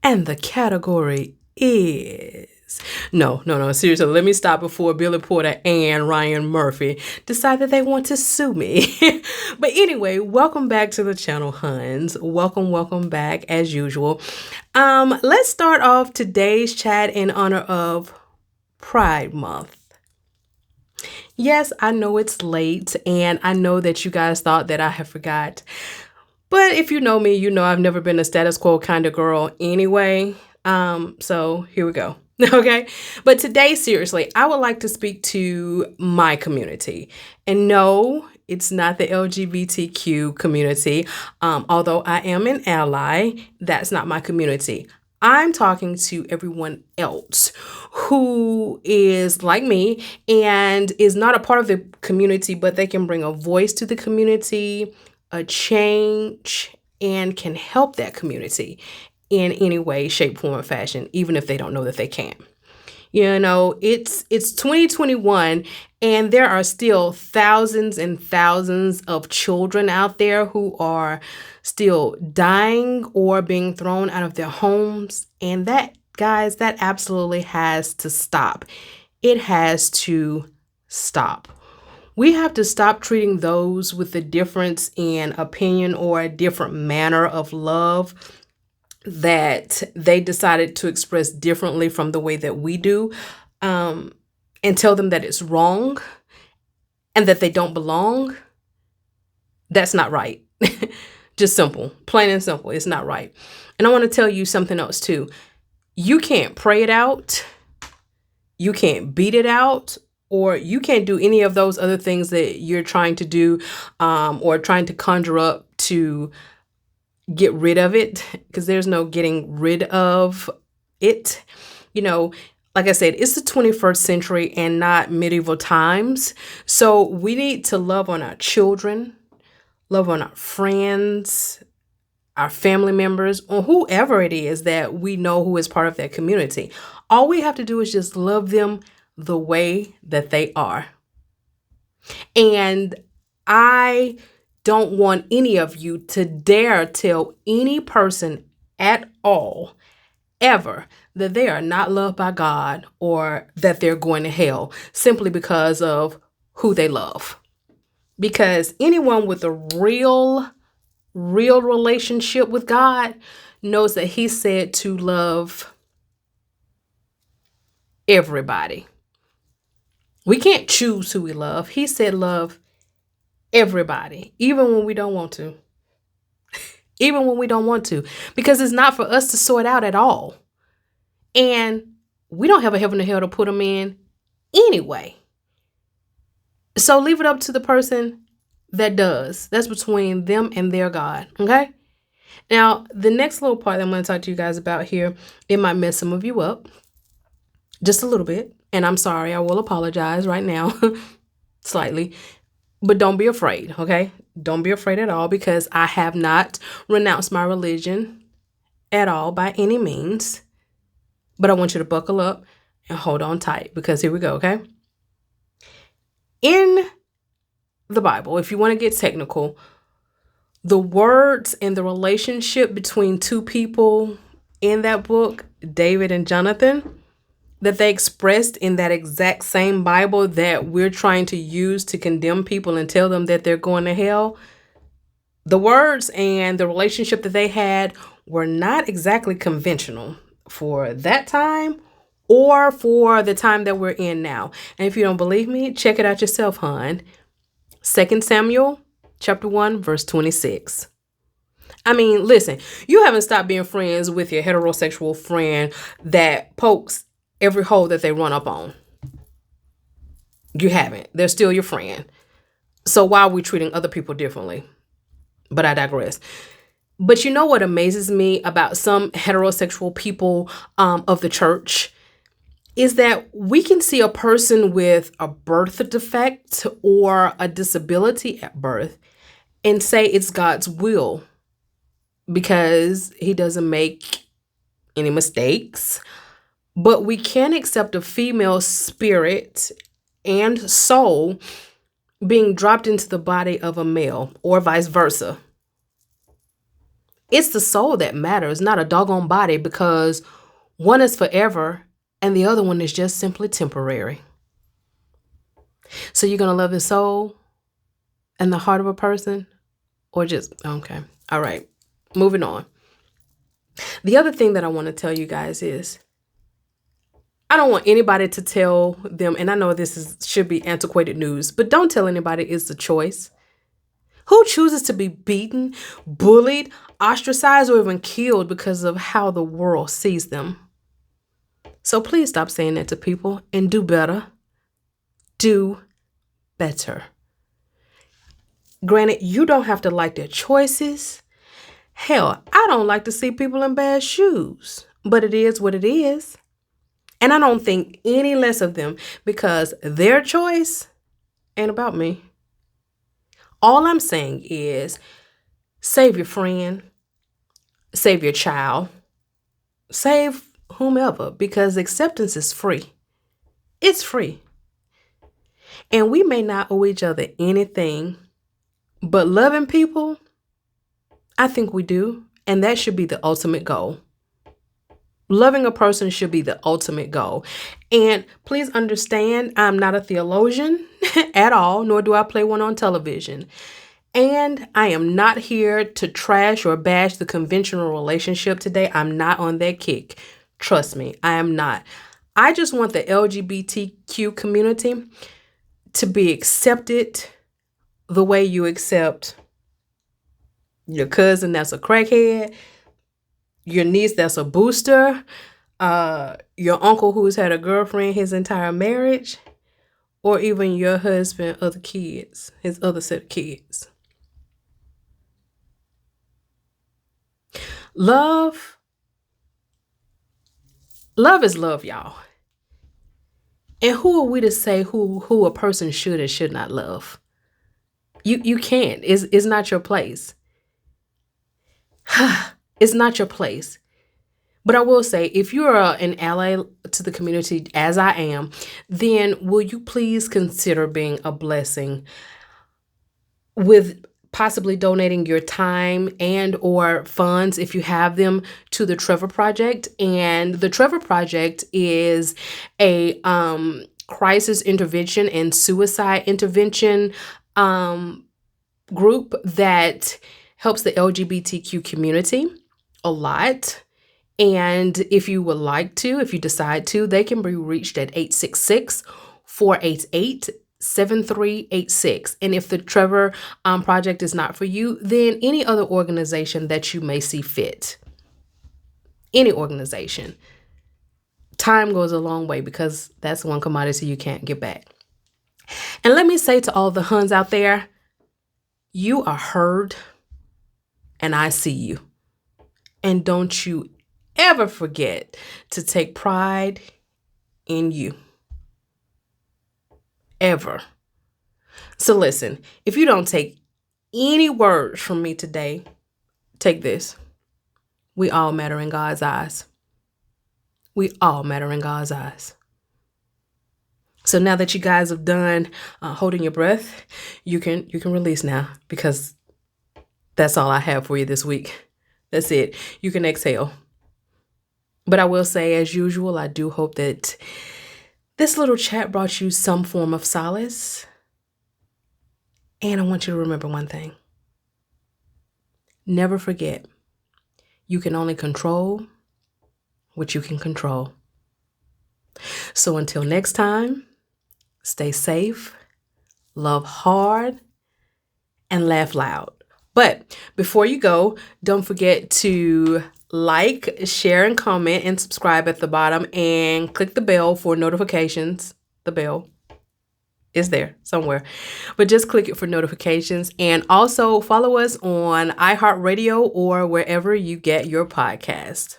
And the category is... No, seriously, let me stop before Billy Porter and Ryan Murphy decide that they want to sue me. But anyway, welcome back to the channel, Huns. Welcome back as usual. Let's start off today's chat in honor of Pride Month. Yes, I know it's late, and I know that you guys thought that I have forgot. But if you know me, you know I've never been a status quo kind of girl anyway. So here we go. Okay. But today, seriously, I would like to speak to my community. And no, it's not the LGBTQ community. Although I am an ally, that's not my community. I'm talking to everyone else who is like me and is not a part of the community, but they can bring a voice to the community, a change, and can help that community in any way, shape, form, or fashion, even if they don't know that they can. You know, it's 2021, and there are still thousands and thousands of children out there who are still dying or being thrown out of their homes. And that, guys, that absolutely has to stop. It has to stop. We have to stop treating those with a difference in opinion or a different manner of love that they decided to express differently from the way that we do, and tell them that it's wrong and that they don't belong. That's not right. Just simple, plain and simple. It's not right. And I want to tell you something else too. You can't pray it out. You can't beat it out. Or you can't do any of those other things that you're trying to do, or trying to conjure up to get rid of it, because there's no getting rid of it. You know, like I said, it's the 21st century and not medieval times. So we need to love on our children, love on our friends, our family members, or whoever it is that we know who is part of that community. All we have to do is just love them the way that they are. And I don't want any of you to dare tell any person at all, ever, that they are not loved by God or that they're going to hell simply because of who they love. Because anyone with a real relationship with God knows that He said to love everybody. We can't choose who we love. He said love everybody, even when we don't want to. Even when we don't want to, because it's not for us to sort out at all. And we don't have a heaven or hell to put them in anyway. So leave it up to the person that does. That's between them and their God. Okay. Now, the next little part that I'm going to talk to you guys about here, it might mess some of you up just a little bit. And I'm sorry, I will apologize right now, slightly. But don't be afraid, okay? Don't be afraid at all, because I have not renounced my religion at all by any means. But I want you to buckle up and hold on tight, because here we go, okay? In the Bible, if you want to get technical, the words and the relationship between two people in that book, David and Jonathan, that they expressed in that exact same Bible that we're trying to use to condemn people and tell them that they're going to hell, the words and the relationship that they had were not exactly conventional for that time or for the time that we're in now. And if you don't believe me, check it out yourself, hon. 2 Samuel chapter 1, verse 26. I mean, listen, you haven't stopped being friends with your heterosexual friend that pokes every hole that they run up on. You haven't. They're still your friend. So why are we treating other people differently? But I digress. But you know what amazes me about some heterosexual people of the church is that we can see a person with a birth defect or a disability at birth and say it's God's will because He doesn't make any mistakes. But we can't accept a female spirit and soul being dropped into the body of a male or vice versa. It's the soul that matters, not a doggone body, because one is forever and the other one is just simply temporary. So you're going to love the soul and the heart of a person, or just, okay. All right. Moving on. The other thing that I want to tell you guys is I don't want anybody to tell them, and I know should be antiquated news, but don't tell anybody it's a choice. Who chooses to be beaten, bullied, ostracized, or even killed because of how the world sees them? So please stop saying that to people and do better. Do better. Granted, you don't have to like their choices. Hell, I don't like to see people in bad shoes, but it is what it is. And I don't think any less of them because their choice ain't about me. All I'm saying is save your friend, save your child, save whomever, because acceptance is free. It's free. And we may not owe each other anything, but loving people, I think we do. And that should be the ultimate goal. Loving a person should be the ultimate goal. And please understand, I'm not a theologian at all, nor do I play one on television. And I am not here to trash or bash the conventional relationship today. I'm not on that kick. Trust me, I am not. I just want the LGBTQ community to be accepted the way you accept your cousin that's a crackhead, your niece that's a booster, your uncle who's had a girlfriend his entire marriage, or even your husband, other kids, his other set of kids. Love is love, y'all. And who are we to say who a person should and should not love? You can't. It's not your place. It's not your place. But I will say, if you're an ally to the community, as I am, then will you please consider being a blessing with possibly donating your time and or funds, if you have them, to the Trevor Project. And the Trevor Project is a crisis intervention and suicide intervention group that helps the LGBTQ community a lot. And if you would like to, if you decide to, they can be reached at 866-488-7386. And if the Trevor Project is not for you, then any other organization that you may see fit. Any organization. Time goes a long way because that's one commodity you can't get back. And let me say to all the Huns out there, you are heard and I see you. And don't you ever forget to take pride in you. Ever. So listen, if you don't take any words from me today, take this. We all matter in God's eyes. We all matter in God's eyes. So now that you guys have done holding your breath, you can release now, because that's all I have for you this week. That's it. You can exhale. But I will say, as usual, I do hope that this little chat brought you some form of solace. And I want you to remember one thing. Never forget, you can only control what you can control. So until next time, stay safe, love hard, and laugh loud. But before you go, don't forget to like, share, and comment, and subscribe at the bottom, and click the bell for notifications. The bell is there somewhere, but just click it for notifications. And also follow us on iHeartRadio or wherever you get your podcast.